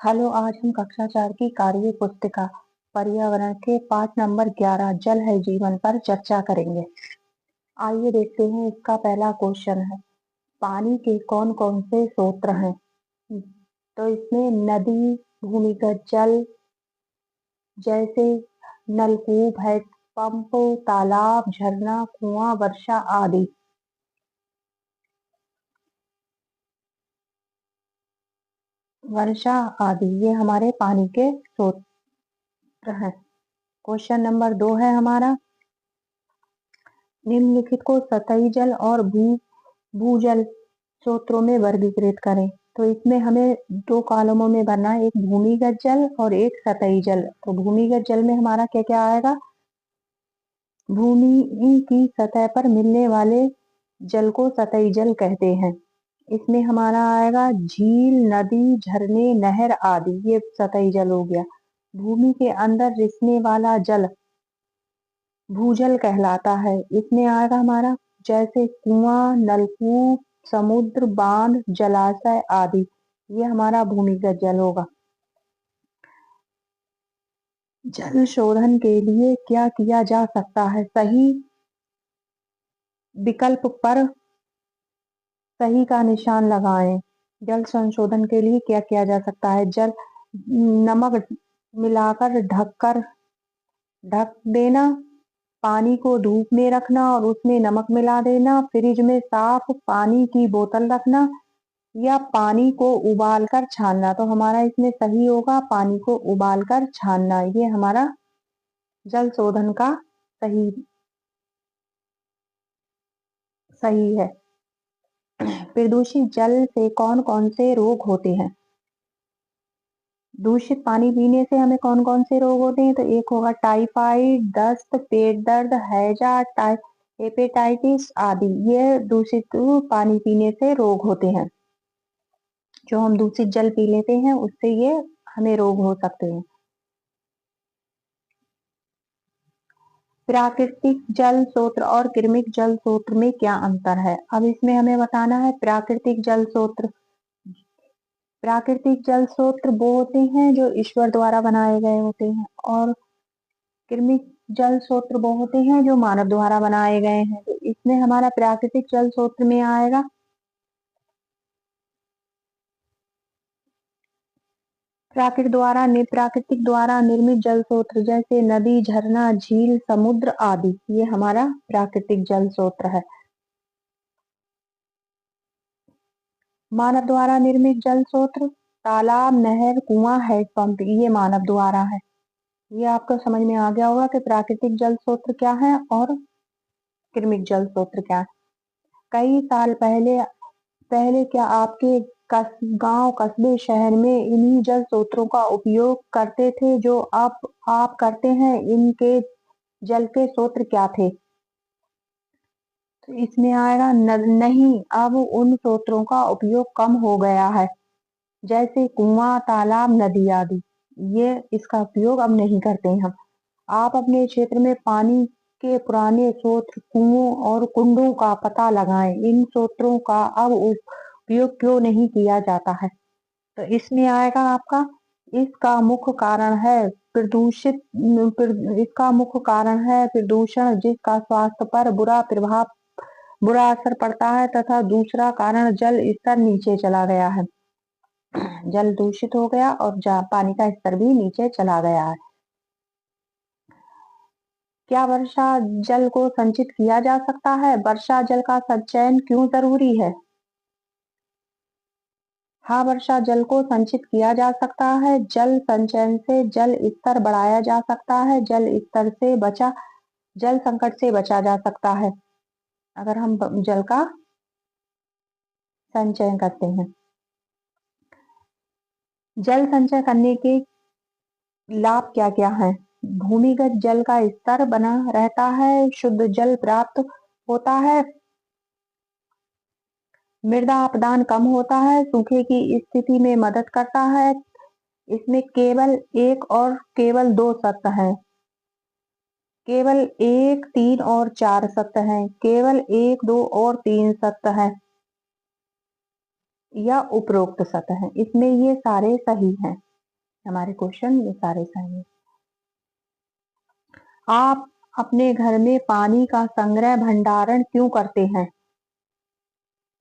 Hello, आज हम कक्षा 4 की कार्य पुस्तिका पर्यावरण के पाठ नंबर 11 जल है जीवन पर चर्चा करेंगे। आइए देखते हैं, इसका पहला क्वेश्चन है, पानी के कौन कौन से स्रोत हैं? तो इसमें नदी, भूमिगत जल जैसे नलकूप है, पंप, तालाब, झरना, कुआं, वर्षा आदि। वर्षा आदि ये हमारे पानी के स्रोत हैं। क्वेश्चन नंबर 2 है हमारा, निम्नलिखित को सतही जल और भूजल स्रोतों में वर्गीकृत करें। तो इसमें हमें दो कॉलमों में भरना है, एक भूमिगत जल और एक सतही जल। तो भूमिगत जल में हमारा क्या क्या आएगा? भूमि की सतह पर मिलने वाले जल को सतही जल कहते हैं। इसमें हमारा आएगा झील, नदी, झरने, नहर आदि, ये सतही जल हो गया। भूमि के अंदर रिसने वाला जल भूजल कहलाता है। इसमें आएगा हमारा जैसे कुआं, नलकूप, समुद्र, बांध, जलाशय आदि, ये हमारा भूमिगत जल होगा। जल शोधन के लिए क्या किया जा सकता है? सही विकल्प पर सही का निशान लगाएं। जल संशोधन के लिए क्या किया जा सकता है? नमक मिलाकर ढक देना, पानी को धूप में रखना और उसमें नमक मिला देना, फ्रिज में साफ पानी की बोतल रखना, या पानी को उबालकर छानना। तो हमारा इसमें सही होगा पानी को उबालकर छानना, ये हमारा जल शोधन का सही सही है। प्रदूषित जल से कौन कौन से रोग होते हैं? दूषित पानी पीने से हमें कौन कौन से रोग होते हैं? तो एक होगा टाइफाइड, दस्त, पेट दर्द, हैजा, हेपेटाइटिस आदि, ये दूषित पानी पीने से रोग होते हैं। जो हम दूषित जल पी लेते हैं उससे ये हमें रोग हो सकते हैं। प्राकृतिक जल स्रोत और कृत्रिम जल स्रोत में क्या अंतर है? अब इसमें हमें बताना है प्राकृतिक जल स्रोत। प्राकृतिक जल स्रोत वो होते हैं जो ईश्वर द्वारा बनाए गए होते हैं, और कृत्रिम जल स्रोत वो होते हैं जो मानव द्वारा बनाए गए हैं। तो इसमें हमारा प्राकृतिक जल स्रोत में आएगा प्राकृतिक द्वारा निर्मित जल स्रोत जैसे नदी, झरना, झील, समुद्र आदि, ये हमारा प्राकृतिक जल स्रोत है। मानव द्वारा निर्मित जल स्रोत तालाब, नहर, कुआं, हैंडपंप, ये मानव द्वारा है। ये आपको समझ में आ गया होगा कि प्राकृतिक जल स्रोत क्या है और कृत्रिम जल स्रोत क्या है। कई साल पहले पहले क्या आपके गांव, कस्बे, शहर में इन्हीं जल स्रोतों का उपयोग करते थे जो आप करते हैं? इनके जल के स्रोत क्या थे? तो इसमें आएगा नहीं, अब उन स्रोतों का उपयोग कम हो गया है, जैसे कुआं, तालाब, नदी आदि, ये इसका उपयोग अब नहीं करते हैं हम। आप अपने क्षेत्र में पानी के पुराने स्रोत, कुओं और कुंडों का पता लगाएं। इन स्रोतों का अब उपयोग क्यों नहीं किया जाता है? तो इसमें आएगा आपका इसका मुख्य कारण है इसका मुख्य कारण है प्रदूषण, जिसका स्वास्थ्य पर बुरा असर पड़ता है, तथा दूसरा कारण जल स्तर नीचे चला गया है। जल दूषित हो गया और पानी का स्तर भी नीचे चला गया है। क्या वर्षा जल को संचित किया जा सकता है? वर्षा जल का संचयन क्यों जरूरी है? हाँ, वर्षा जल को संचित किया जा सकता है। जल संचयन से जल स्तर बढ़ाया जा सकता है। जल संकट से बचा जा सकता है अगर हम जल का संचयन करते हैं। जल संचय करने के लाभ क्या क्या हैं? भूमिगत जल का स्तर बना रहता है, शुद्ध जल प्राप्त होता है, मृदा अपदान कम होता है, सूखे की स्थिति में मदद करता है। इसमें केवल एक और केवल दो सत्य हैं, केवल 1, 3 और 4 सत्य हैं, केवल 1, 2 और 3 सत्य हैं, या उपरोक्त सत्य हैं। इसमें ये सारे सही हैं। हमारे क्वेश्चन ये सारे सही हैं। आप अपने घर में पानी का संग्रह भंडारण क्यों करते हैं?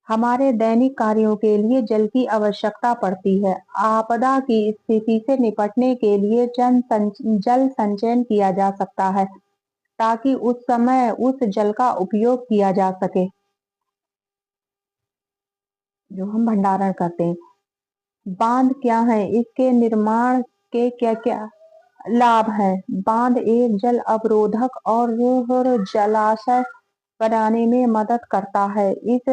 हमारे दैनिक कार्यों के लिए जल की आवश्यकता पड़ती है। आपदा की स्थिति से निपटने के लिए जल संचयन किया जा सकता है ताकि उस समय उस जल का उपयोग किया जा सके जो हम भंडारण करते हैं। बांध क्या है? इसके निर्माण के क्या क्या लाभ हैं? बांध एक जल अवरोधक और जलाशय बनाने में मदद करता है। इस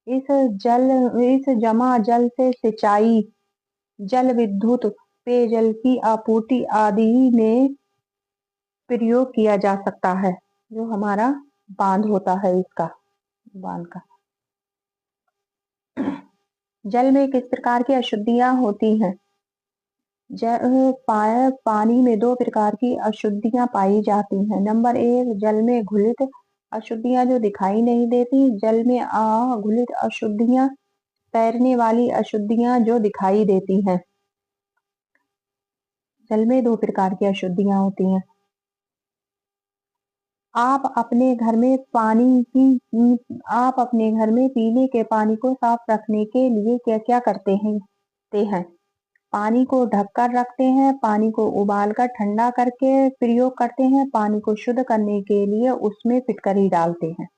इस जल इस जमा जल से सिंचाई, जल विद्युत, पेयजल की आपूर्ति आदि में प्रयोग किया जा सकता है। जो हमारा बांध होता है इसका, बांध का। जल में किस प्रकार की अशुद्धियां होती हैं? पानी में दो प्रकार की अशुद्धियां पाई जाती हैं। नंबर 1, जल में घुलित अशुद्धियां जो दिखाई नहीं देती। जल में अघुलित अशुद्धियां, तैरने वाली अशुद्धियां जो दिखाई देती हैं। जल में दो प्रकार की अशुद्धियां होती हैं। आप अपने घर में पीने के पानी को साफ रखने के लिए क्या क्या करते हैं? पानी को ढककर रखते हैं, पानी को उबालकर ठंडा करके प्रयोग करते हैं, पानी को शुद्ध करने के लिए उसमें फिटकरी डालते हैं।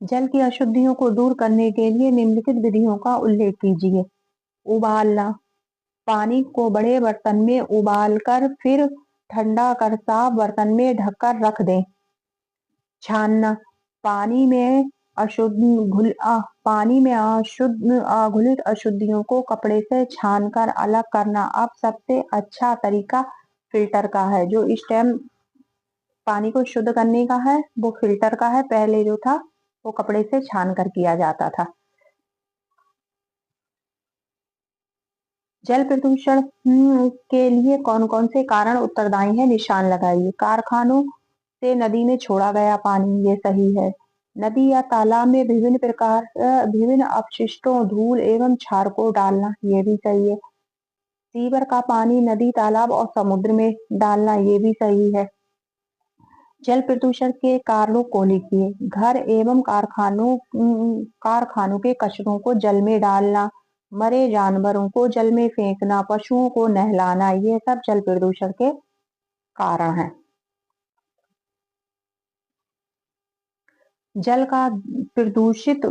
जल की अशुद्धियों को दूर करने के लिए निम्नलिखित विधियों का उल्लेख कीजिए। उबालना, पानी को बड़े बर्तन में उबालकर फिर ठंडा कर साफ बर्तन में ढककर रख दें। छानना, पानी में अघुलित अशुद्धियों को कपड़े से छानकर अलग करना। अब सबसे अच्छा तरीका फिल्टर का है। जो इस टाइम पानी को शुद्ध करने का है वो फिल्टर का है। पहले जो था वो कपड़े से छान कर किया जाता था। जल प्रदूषण के लिए कौन कौन से कारण उत्तरदायी हैं? निशान लगाइए। कारखानों से नदी में छोड़ा गया पानी, ये सही है। नदी या तालाब में विभिन्न अपशिष्टों, धूल एवं क्षार को डालना, ये भी सही है। सीवर का पानी नदी, तालाब और समुद्र में डालना, ये भी सही है। जल प्रदूषण के कारणों को लिखिए। घर एवं कारखानों के कचरों को जल में डालना, मरे जानवरों को जल में फेंकना, पशुओं को नहलाना, ये सब जल प्रदूषण के कारण हैं। जल का प्रदूषित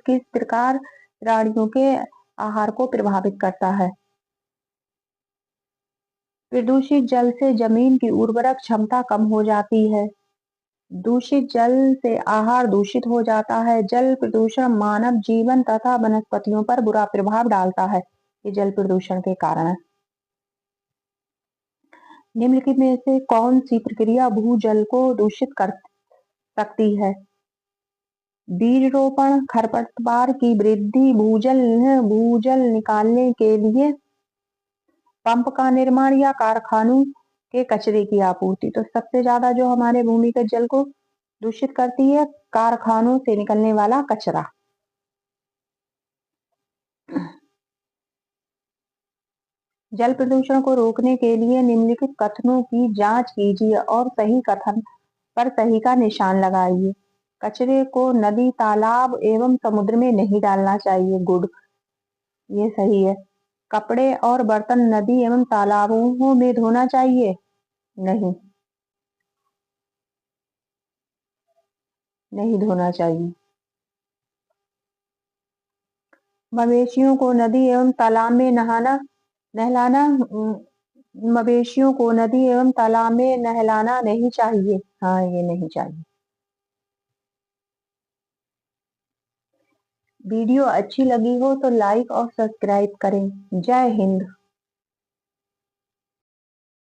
किस प्रकार प्राणियों के आहार को प्रभावित करता है? प्रदूषित जल से जमीन की उर्वरक क्षमता कम हो जाती है। दूषित जल से आहार दूषित हो जाता है। जल प्रदूषण मानव जीवन तथा वनस्पतियों पर बुरा प्रभाव डालता है। ये जल प्रदूषण के कारण है। निम्नलिखित में से कौन सी प्रक्रिया भूजल को दूषित कर सकती है? बीज रोपण, खरपतवार की वृद्धि, भूजल निकालने के लिए पंप का निर्माण या कारखानों के कचरे की आपूर्ति। तो सबसे ज्यादा जो हमारे भूमिगत जल को दूषित करती है, कारखानों से निकलने वाला कचरा। जल प्रदूषण को रोकने के लिए निम्नलिखित कथनों की जांच कीजिए और सही कथन पर सही का निशान लगाइए। कचरे को नदी, तालाब एवं समुद्र में नहीं डालना चाहिए, गुड, ये सही है। कपड़े और बर्तन नदी एवं तालाबों में धोना चाहिए, नहीं, नहीं धोना चाहिए। मवेशियों को नदी एवं तालाब में नहलाना मवेशियों को नदी एवं तालाब में नहलाना नहीं चाहिए, हाँ ये नहीं चाहिए। वीडियो अच्छी लगी हो तो लाइक और सब्सक्राइब करें। जय हिंद।